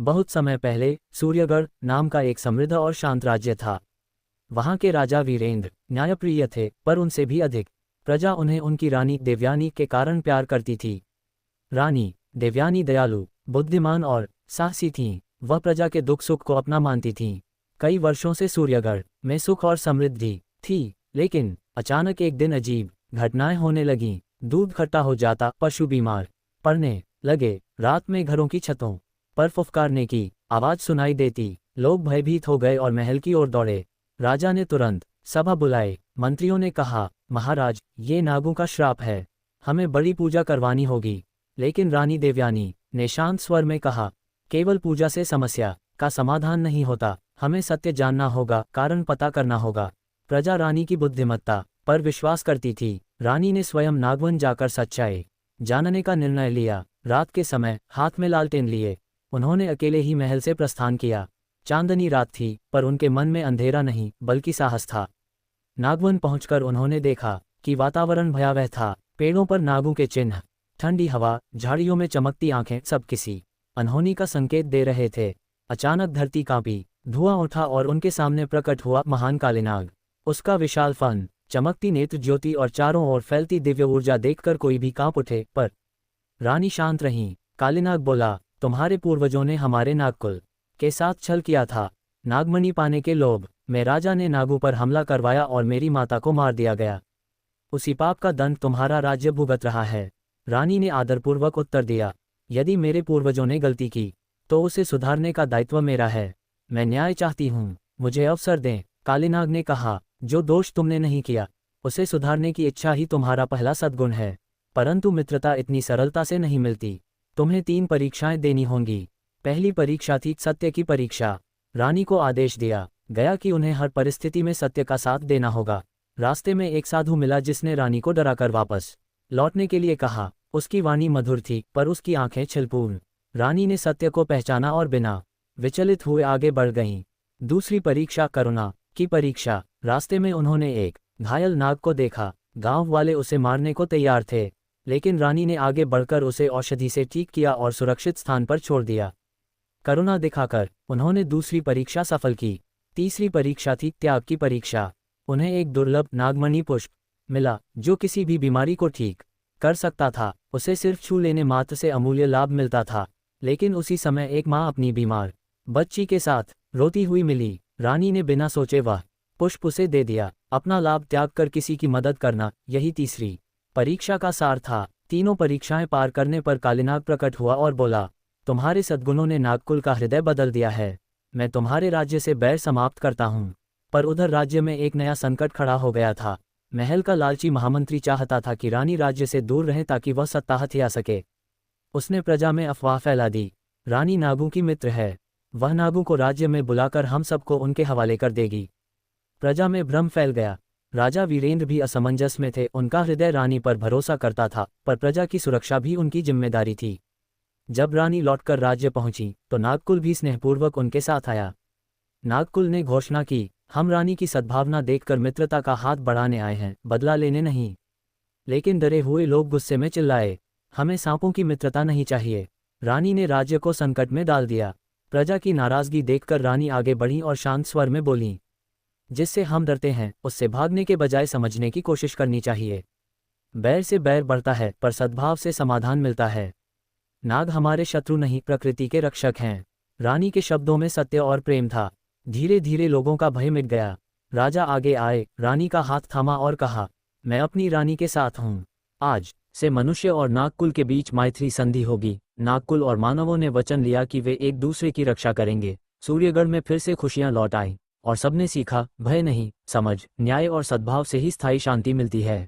बहुत समय पहले सूर्यगढ़ नाम का एक समृद्ध और शांत राज्य था। वहां के राजा वीरेंद्र न्यायप्रिय थे, पर उनसे भी अधिक प्रजा उन्हें उनकी रानी देवयानी के कारण प्यार करती थी। रानी देवयानी दयालु, बुद्धिमान और साहसी थीं। वह प्रजा के दुख सुख को अपना मानती थीं। कई वर्षों से सूर्यगढ़ में सुख और समृद्धि थी, लेकिन अचानक एक दिन अजीब घटनाएं होने लगीं। दूध खट्टा हो जाता, पशु बीमार पड़ने लगे, रात में घरों की छतों पर फुफकारने की आवाज सुनाई देती। लोग भयभीत हो गए और महल की ओर दौड़े। राजा ने तुरंत सभा बुलाई। मंत्रियों ने कहा, महाराज, ये नागों का श्राप है, हमें बड़ी पूजा करवानी होगी। लेकिन रानी देवयानी ने शांत स्वर में कहा, केवल पूजा से समस्या का समाधान नहीं होता, हमें सत्य जानना होगा, कारण पता करना होगा। प्रजा रानी की बुद्धिमत्ता पर विश्वास करती थी। रानी ने स्वयं नागवन जाकर सच्चाई जानने का निर्णय लिया। रात के समय हाथ में लालटेन लिए उन्होंने अकेले ही महल से प्रस्थान किया। चांदनी रात थी, पर उनके मन में अंधेरा नहीं बल्कि साहस था। नागवन पहुंचकर उन्होंने देखा कि वातावरण भयावह था। पेड़ों पर नागों के चिन्ह, ठंडी हवा, झाड़ियों में चमकती आंखें, सब किसी अनहोनी का संकेत दे रहे थे। अचानक धरती कांपी, धुआं उठा और उनके सामने प्रकट हुआ महान कालीनाग। उसका विशाल फन, चमकती नेत्र ज्योति और चारों ओर फैलती दिव्य ऊर्जा देखकर कोई भी कांप उठे, पर रानी शांत रहीं। कालीनाग बोला, तुम्हारे पूर्वजों ने हमारे नागकुल के साथ छल किया था। नागमणि पाने के लोभ में राजा ने नागों पर हमला करवाया और मेरी माता को मार दिया गया। उसी पाप का दंड तुम्हारा राज्य भुगत रहा है। रानी ने आदरपूर्वक उत्तर दिया, यदि मेरे पूर्वजों ने गलती की तो उसे सुधारने का दायित्व मेरा है। मैं न्याय चाहती हूँ, मुझे अवसर दें। कालीनाग ने कहा, जो दोष तुमने नहीं किया उसे सुधारने की इच्छा ही तुम्हारा पहला सद्गुण है, परंतु मित्रता इतनी सरलता से नहीं मिलती। तुम्हें 3 परीक्षाएं देनी होंगी। पहली परीक्षा थी सत्य की परीक्षा। रानी को आदेश दिया गया कि उन्हें हर परिस्थिति में सत्य का साथ देना होगा। रास्ते में एक साधु मिला जिसने रानी को डराकर वापस लौटने के लिए कहा। उसकी वाणी मधुर थी, पर उसकी आंखें छलपूर्ण। रानी ने सत्य को पहचाना और बिना विचलित हुए आगे बढ़ गईं। दूसरी परीक्षा करुणा की परीक्षा। रास्ते में उन्होंने एक घायल नाग को देखा। गांव वाले उसे मारने को तैयार थे, लेकिन रानी ने आगे बढ़कर उसे औषधि से ठीक किया और सुरक्षित स्थान पर छोड़ दिया। करुणा दिखाकर उन्होंने दूसरी परीक्षा सफल की। तीसरी परीक्षा थी त्याग की परीक्षा। उन्हें एक दुर्लभ नागमणि पुष्प मिला जो किसी भी बीमारी को ठीक कर सकता था। उसे सिर्फ छू लेने मात्र से अमूल्य लाभ मिलता था। लेकिन उसी समय एक माँ अपनी बीमार बच्ची के साथ रोती हुई मिली। रानी ने बिना सोचे वह पुष्प उसे दे दिया। अपना लाभ त्याग कर किसी की मदद करना, यही तीसरी परीक्षा का सार था। तीनों परीक्षाएं पार करने पर कालीनाग प्रकट हुआ और बोला, तुम्हारे सद्गुणों ने नागकुल का हृदय बदल दिया है। मैं तुम्हारे राज्य से बैर समाप्त करता हूँ। पर उधर राज्य में एक नया संकट खड़ा हो गया था। महल का लालची महामंत्री चाहता था कि रानी राज्य से दूर रहे ताकि वह सत्ता हथिया सके। उसने प्रजा में अफवाह फैला दी, रानी नागों की मित्र है, वह नागों को राज्य में बुलाकर हम सबको उनके हवाले कर देगी। प्रजा में भ्रम फैल गया। राजा वीरेंद्र भी असमंजस में थे। उनका हृदय रानी पर भरोसा करता था, पर प्रजा की सुरक्षा भी उनकी जिम्मेदारी थी। जब रानी लौटकर राज्य पहुंची तो नागकुल भी स्नेहपूर्वक उनके साथ आया। नागकुल ने घोषणा की, हम रानी की सद्भावना देखकर मित्रता का हाथ बढ़ाने आए हैं, बदला लेने नहीं। लेकिन डरे हुए लोग गुस्से में चिल्लाए, हमें सांपों की मित्रता नहीं चाहिए। रानी ने राज्य को संकट में डाल दिया। प्रजा की नाराजगी देखकर रानी आगे बढ़ी और शांत स्वर में बोली, जिससे हम डरते हैं उससे भागने के बजाय समझने की कोशिश करनी चाहिए। बैर से बैर बढ़ता है, पर सद्भाव से समाधान मिलता है। नाग हमारे शत्रु नहीं, प्रकृति के रक्षक हैं। रानी के शब्दों में सत्य और प्रेम था। धीरे धीरे लोगों का भय मिट गया। राजा आगे आए, रानी का हाथ थामा और कहा, मैं अपनी रानी के साथ हूँ। आज से मनुष्य और नागकुल के बीच मैत्री संधि होगी। नागकुल और मानवों ने वचन लिया कि वे एक दूसरे की रक्षा करेंगे। सूर्यगढ़ में फिर से खुशियां लौट आईं और सबने सीखा, भय नहीं, समझ, न्याय और सद्भाव से ही स्थायी शांति मिलती है।